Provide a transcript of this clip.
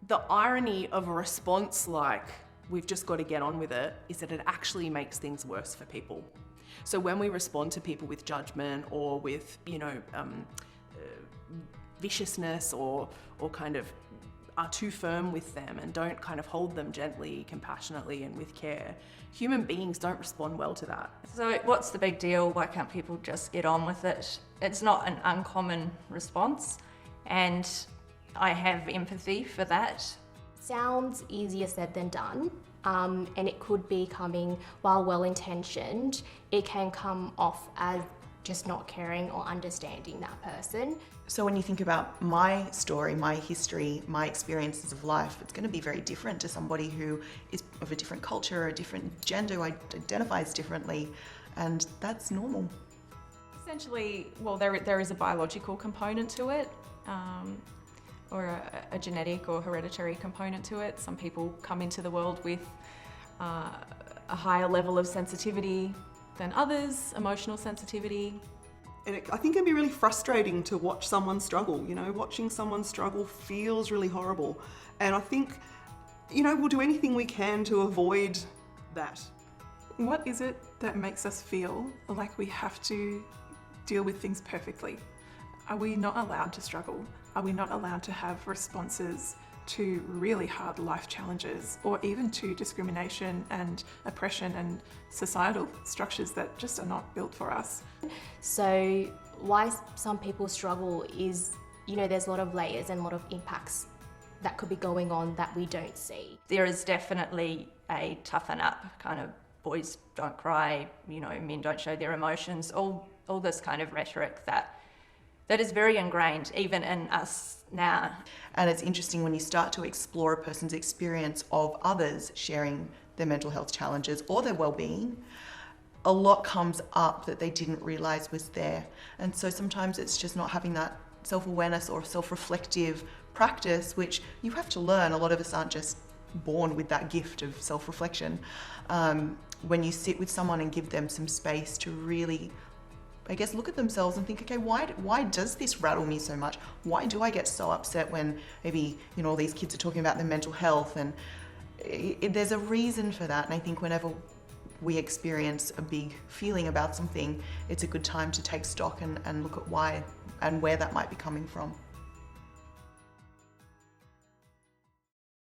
The irony of a response like, we've just got to get on with it, is that it actually makes things worse for people. So when we respond to people with judgment or with, viciousness or kind of are too firm with them and don't kind of hold them gently, compassionately and with care, human beings don't respond well to that. So what's the big deal? Why can't people just get on with it? It's not an uncommon response, and I have empathy for that. Sounds easier said than done, and it could be coming, while well-intentioned, it can come off as just not caring or understanding that person. So when you think about my story, my history, my experiences of life, it's going to be very different to somebody who is of a different culture, a different gender, who identifies differently, and that's normal. Essentially, well, there is a biological component to it, or a genetic or hereditary component to it. Some people come into the world with a higher level of sensitivity than others, emotional sensitivity. And I think it can be really frustrating to watch someone struggle. Watching someone struggle feels really horrible. And I think, we'll do anything we can to avoid that. What is it that makes us feel like we have to deal with things perfectly? Are we not allowed to struggle? Are we not allowed to have responses to really hard life challenges, or even to discrimination and oppression and societal structures that just are not built for us? So why some people struggle is, there's a lot of layers and a lot of impacts that could be going on that we don't see. There is definitely a toughen up kind of boys don't cry, men don't show their emotions, all this kind of rhetoric that is very ingrained even in us now. And it's interesting when you start to explore a person's experience of others sharing their mental health challenges or their well-being, a lot comes up that they didn't realise was there. And so sometimes it's just not having that self-awareness or self-reflective practice, which you have to learn. A lot of us aren't just born with that gift of self-reflection. When you sit with someone and give them some space to really, look at themselves and think, okay, why does this rattle me so much? Why do I get so upset when maybe, all these kids are talking about their mental health? And there's a reason for that. And I think whenever we experience a big feeling about something, it's a good time to take stock and look at why and where that might be coming from.